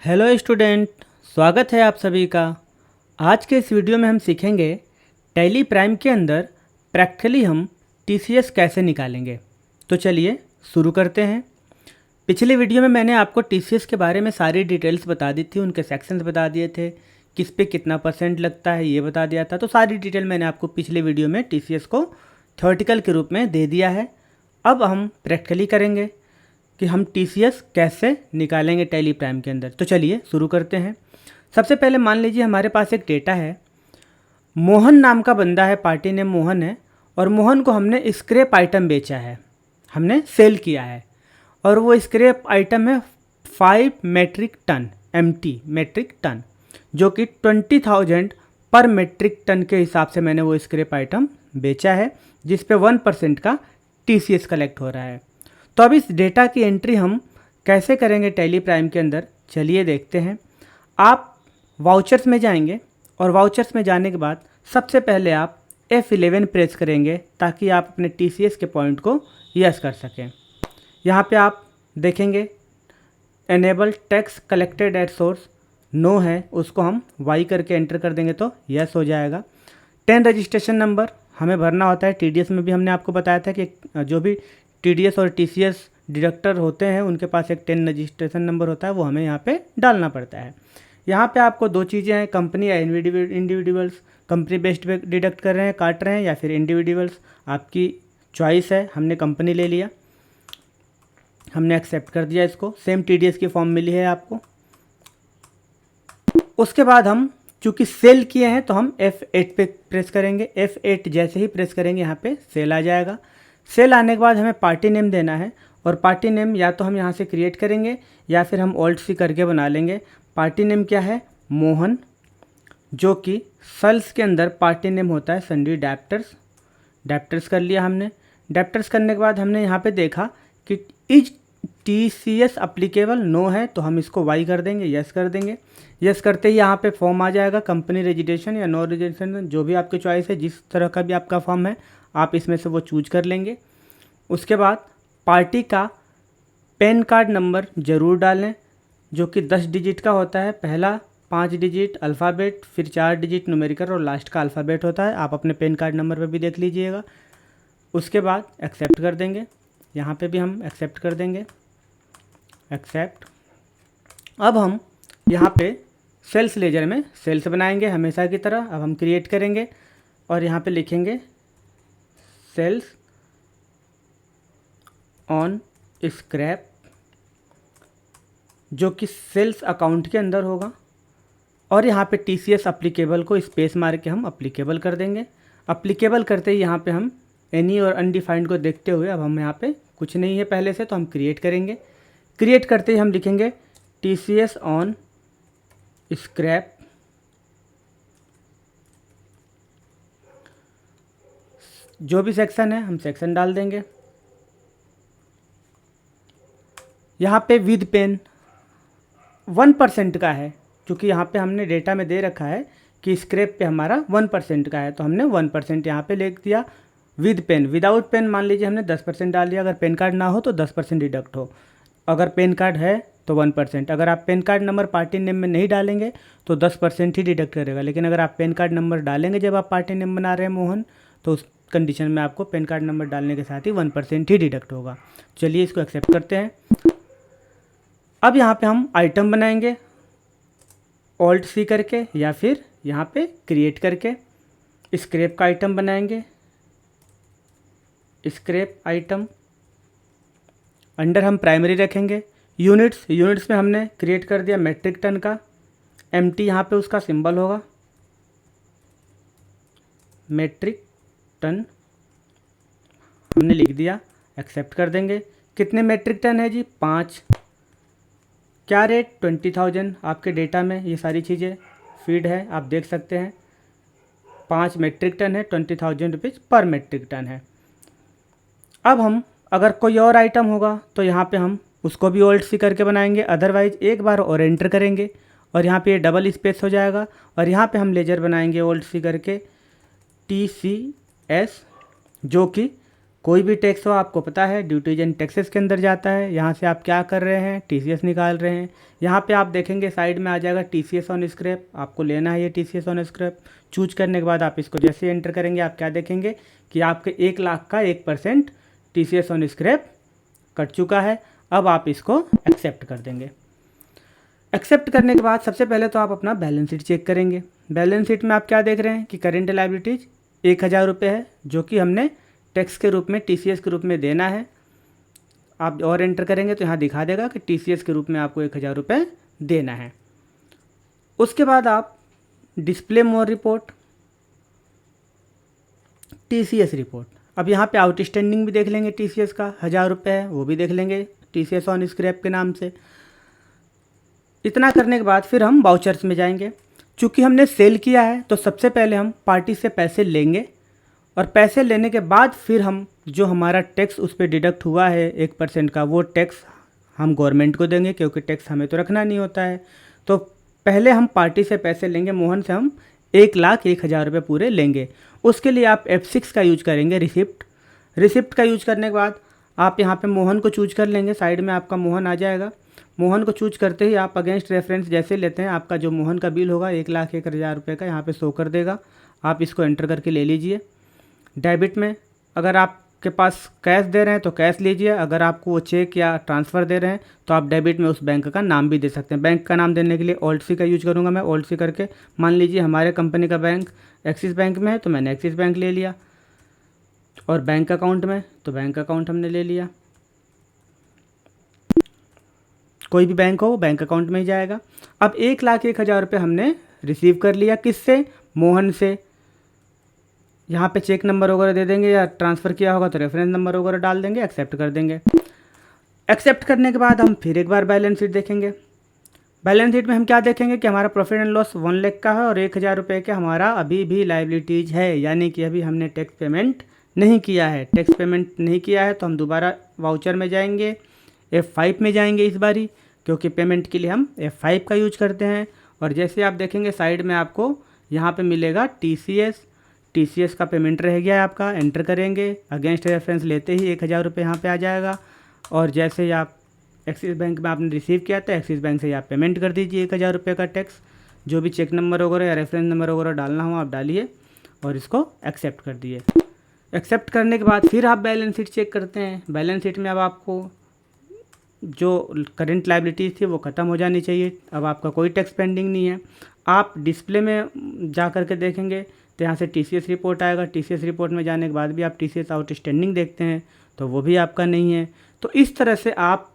Hello student, स्वागत है आप सभी का। आज के इस वीडियो में हम सीखेंगे टैली प्राइम के अंदर प्रैक्टिकली हम टीसीएस कैसे निकालेंगे। तो चलिए शुरू करते हैं। पिछले वीडियो में मैंने आपको टीसीएस के बारे में सारी डिटेल्स बता दी थी, उनके सेक्शंस बता दिए थे, किस पे कितना परसेंट लगता है ये बता दिया था। तो सारी डिटेल मैंने आपको पिछले वीडियो में टीसीएस को थ्योरेटिकल के रूप में दे दिया है। अब हम प्रैक्टिकली करेंगे कि हम टीसीएस कैसे निकालेंगे टैली प्राइम के अंदर। तो चलिए शुरू करते हैं। सबसे पहले मान लीजिए हमारे पास एक डेटा है, मोहन नाम का बंदा है, पार्टी नेम मोहन है, और मोहन को हमने स्क्रैप आइटम बेचा है, हमने सेल किया है, और वो स्क्रैप आइटम है 5 metric ton, MT metric ton, जो कि 20,000 पर मेट्रिक टन के हिसाब से मैंने वो स्क्रैप आइटम बेचा है, जिस पे 1% का टीसीएस कलेक्ट हो रहा है। तो अब इस डेटा की एंट्री हम कैसे करेंगे टैली प्राइम के अंदर, चलिए देखते हैं। आप वाउचर्स में जाएंगे और वाउचर्स में जाने के बाद सबसे पहले आप F11 प्रेस करेंगे ताकि आप अपने टीसीएस के पॉइंट को यस कर सकें। यहाँ पे आप देखेंगे enable tax collected at source no है, उसको हम वाई करके एंटर कर देंगे तो यस हो जाएगा। 10 रजिस्ट्रेशन नंबर हमें भरना होता है। टीडीएस में भी हमने आपको बताया था कि जो भी टीडीएस और टीसीएस डिडक्टर होते हैं उनके पास एक 10 रजिस्ट्रेशन नंबर होता है, वो हमें यहाँ पे डालना पड़ता है। यहाँ पे आपको दो चीज़ें हैं, कंपनी या इंडिविजुअल्स। कंपनी बेस्ड पे डिडक्ट कर रहे हैं, काट रहे हैं, या फिर इंडिविजुअल्स, आपकी चॉइस है। हमने कंपनी ले लिया, हमने एक्सेप्ट कर दिया इसको। सेम टीडीएस की फॉर्म मिली है आपको। उसके बाद हम चूँकि सेल किए हैं तो हम F8 पे प्रेस करेंगे। F8 जैसे ही प्रेस करेंगे यहाँ पे सेल आ जाएगा। सेल आने के बाद हमें पार्टी नेम देना है, और पार्टी नेम या तो हम यहाँ से क्रिएट करेंगे या फिर हम ऑल्ट सी करके बना लेंगे। पार्टी नेम क्या है? मोहन, जो कि सेल्स के अंदर पार्टी नेम होता है सन्डी डेप्टर्स। डेप्टर्स कर लिया हमने। डेप्टर्स करने के बाद हमने यहाँ पे देखा कि इज टीसीएस अप्लीकेबल नो है, तो हम इसको वाई कर देंगे, यस कर देंगे। यस करते ही यहाँ पे फॉर्म आ जाएगा, कंपनी रजिस्ट्रेशन या नो रजिस्ट्रेशन, जो भी आपकी चॉइस है, जिस तरह का भी आपका फॉर्म है आप इसमें से वो चूज कर लेंगे। उसके बाद पार्टी का पैन कार्ड नंबर ज़रूर डालें, जो कि 10 डिजिट का होता है। पहला 5 डिजिट अल्फ़ाबेट, फिर 4 डिजिट न्यूमेरिकल और लास्ट का अल्फ़ाबेट होता है। आप अपने पैन कार्ड नंबर पर भी देख लीजिएगा। उसके बाद एक्सेप्ट कर देंगे, यहाँ पे भी हम एक्सेप्ट कर देंगे, एक्सेप्ट। अब हम यहाँ पे सेल्स लेजर में सेल्स बनाएंगे हमेशा की तरह। अब हम क्रिएट करेंगे और यहाँ पे लिखेंगे सेल्स ऑन स्क्रैप, जो कि सेल्स अकाउंट के अंदर होगा, और यहाँ पे टीसीएस अप्लीकेबल को स्पेस मार के हम अप्लीकेबल कर देंगे। अप्लीकेबल करते ही यहाँ पे हम एनी और अनडिफाइंड को देखते हुए, अब हम यहाँ पे कुछ नहीं है पहले से, तो हम क्रिएट करेंगे। क्रिएट करते ही हम लिखेंगे टीसीएस ऑन स्क्रैप, जो भी सेक्शन है हम सेक्शन डाल देंगे। यहाँ पे विद पेन 1% का है, क्योंकि यहाँ पे हमने डेटा में दे रखा है कि स्क्रैप पे हमारा 1% का है, तो हमने 1% यहाँ पे लिख दिया। विद पेन, विदाउट पेन मान लीजिए हमने 10% डाल दिया। अगर पेन कार्ड ना हो तो 10% डिडक्ट हो, अगर पेन कार्ड है तो 1%। अगर आप PAN card number party name में नहीं डालेंगे तो 10% ही डिडक्ट करेगा, लेकिन अगर आप पेन कार्ड नंबर डालेंगे जब आप पार्टी नेम बना रहे हैं मोहन, तो उस कंडीशन में आपको पेन कार्ड नंबर डालने के साथ ही 1% ही डिडक्ट होगा। चलिए इसको एक्सेप्ट करते हैं। अब यहाँ पे हम आइटम बनाएंगे ऑल्ट सी करके, या फिर यहाँ पे क्रिएट करके स्क्रैप का आइटम बनाएंगे। स्क्रैप आइटम अंडर हम प्राइमरी रखेंगे। यूनिट्स में हमने क्रिएट कर दिया मेट्रिक टन का, MT यहाँ पे उसका सिंबल होगा, मेट्रिक टन हमने लिख दिया, एक्सेप्ट कर देंगे। कितने मेट्रिक टन है जी? 5। क्या रेट? 20,000। आपके डेटा में ये सारी चीज़ें फीड है, आप देख सकते हैं। 5 मेट्रिक टन है, 20,000 रुपीज़ पर मेट्रिक टन है। अब हम अगर कोई और आइटम होगा तो यहाँ पे हम उसको भी ऑल्ट सी करके बनाएंगे, अदरवाइज एक बार और एंटर करेंगे और यहाँ पे ये डबल स्पेस हो जाएगा, और यहाँ पे हम लेजर बनाएंगे ऑल्ट सी करके TCS, जो कि कोई भी टैक्स हो आपको पता है ड्यूटीज एंड टैक्सेस के अंदर जाता है। यहाँ से आप क्या कर रहे हैं, टीसीएस निकाल रहे हैं। यहाँ पे आप देखेंगे साइड में आ जाएगा टीसीएस ऑन स्क्रैप, आपको लेना है ये टीसीएस ऑन स्क्रैप। चूज करने के बाद आप इसको जैसे एंटर करेंगे आप क्या देखेंगे कि आपके 1 लाख का 1% टीसीएस ऑन स्क्रैप कट चुका है। अब आप इसको एक्सेप्ट कर देंगे। एक्सेप्ट करने के बाद सबसे पहले तो आप अपना बैलेंस शीट चेक करेंगे। बैलेंस शीट में आप क्या देख रहे हैं कि करेंट लायबिलिटीज 1000 रुपये है, जो कि हमने टैक्स के रूप में टीसीएस के रूप में देना है। आप और एंटर करेंगे तो यहाँ दिखा देगा कि टीसीएस के रूप में आपको 1000 रुपये देना है। उसके बाद आप डिस्प्ले मोर रिपोर्ट, टीसीएस रिपोर्ट, अब यहाँ पे आउटस्टैंडिंग भी देख लेंगे टीसीएस का 1000 रुपये है, वो भी देख लेंगे टीसीएस ऑन स्क्रैप के नाम से। इतना करने के बाद फिर हम वाउचर्स में जाएंगे। चूँकि हमने सेल किया है तो सबसे पहले हम पार्टी से पैसे लेंगे और पैसे लेने के बाद फिर हम जो हमारा टैक्स उस पर डिडक्ट हुआ है 1% का, वो टैक्स हम गवर्नमेंट को देंगे, क्योंकि टैक्स हमें तो रखना नहीं होता है। तो पहले हम पार्टी से पैसे लेंगे, मोहन से हम 1,01,000 रुपये पूरे लेंगे। उसके लिए आप F6 का यूज करेंगे, रिसिप्ट। रिसिप्ट का यूज करने के बाद आप यहाँ पे मोहन को चूज कर लेंगे, साइड में आपका मोहन आ जाएगा। मोहन को चूज करते ही आप अगेंस्ट रेफरेंस जैसे लेते हैं, आपका जो मोहन का बिल होगा 1,01,000 रुपये का यहाँ पे शो कर देगा। आप इसको एंटर करके ले लीजिए। डेबिट में अगर आपके पास कैश दे रहे हैं तो कैश लीजिए, अगर आपको वो चेक या ट्रांसफ़र दे रहे हैं तो आप डेबिट में उस बैंक का नाम भी दे सकते हैं। बैंक का नाम देने के लिए Alt+C का यूज करूँगा मैं। Alt+C करके मान लीजिए हमारे कंपनी का बैंक एक्सिस बैंक में है तो मैंने एक्सिस बैंक ले लिया, और बैंक अकाउंट में तो बैंक अकाउंट हमने ले लिया। कोई भी बैंक हो वो बैंक अकाउंट में ही जाएगा। अब 1,01,000 रुपये हमने रिसीव कर लिया, किससे, मोहन से। यहाँ पे चेक नंबर वगैरह दे देंगे, या ट्रांसफ़र किया होगा तो रेफरेंस नंबर वगैरह डाल देंगे, एक्सेप्ट कर देंगे। एक्सेप्ट करने के बाद हम फिर एक बार बैलेंस शीट देखेंगे। बैलेंस शीट में हम क्या देखेंगे कि हमारा प्रॉफिट एंड लॉस 1 लाख का है और 1,000 रुपये का हमारा अभी भी लायबिलिटीज़ है, यानी कि अभी हमने टैक्स पेमेंट नहीं किया है। टैक्स पेमेंट नहीं किया है तो हम दोबारा वाउचर में जाएंगे, F5 में जाएंगे इस बारी, क्योंकि पेमेंट के लिए हम F5 का यूज करते हैं। और जैसे आप देखेंगे साइड में आपको यहाँ पे मिलेगा टीसीएस का पेमेंट रह गया है आपका, एंटर करेंगे। अगेंस्ट रेफरेंस लेते ही 1,000 रुपये यहाँ पे आ जाएगा। और जैसे ही आप एक्सिस बैंक में आपने रिसीव किया था, एक्सिस बैंक से आप पेमेंट कर दीजिए 1,000 रुपये का टैक्स। जो भी चेक नंबर वगैरह या रेफरेंस नंबर वगैरह डालना हो आप डालिए और इसको एक्सेप्ट कर दिए। एक्सेप्ट करने के बाद फिर आप बैलेंस शीट चेक करते हैं। बैलेंस शीट में अब आपको जो करंट लायबिलिटीज़ थी वो ख़त्म हो जानी चाहिए। अब आपका कोई टैक्स पेंडिंग नहीं है। आप डिस्प्ले में जा कर के देखेंगे तो यहाँ से टीसीएस रिपोर्ट आएगा। टीसीएस रिपोर्ट में जाने के बाद भी आप टीसीएस आउटस्टैंडिंग देखते हैं तो वो भी आपका नहीं है। तो इस तरह से आप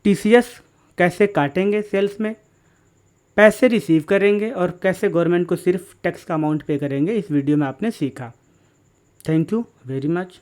टीसीएस कैसे काटेंगे, सेल्स में पैसे रिसीव करेंगे और कैसे गवर्नमेंट को सिर्फ टैक्स का अमाउंट पे करेंगे, इस वीडियो में आपने सीखा। Thank you very much.